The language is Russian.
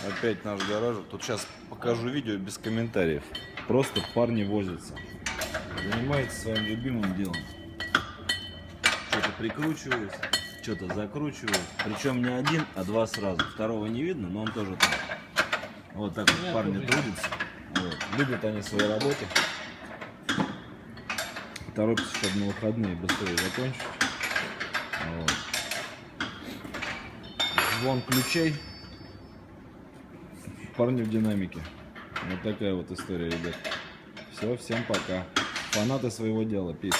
Опять наш гаражик. Тут сейчас покажу видео без комментариев. Просто парни возятся. Занимаются своим любимым делом. Что-то прикручивают, что-то закручивают. Причем не один, а два сразу. Второго не видно, но он тоже там. Вот так вот парни трудятся. Вот. Любят они свои работы. Торопятся, чтобы на выходные быстрее закончить. Вот. Звон ключей. Парни в динамике. Вот такая вот история, ребят. Все, всем пока. Фанаты своего дела. Пис.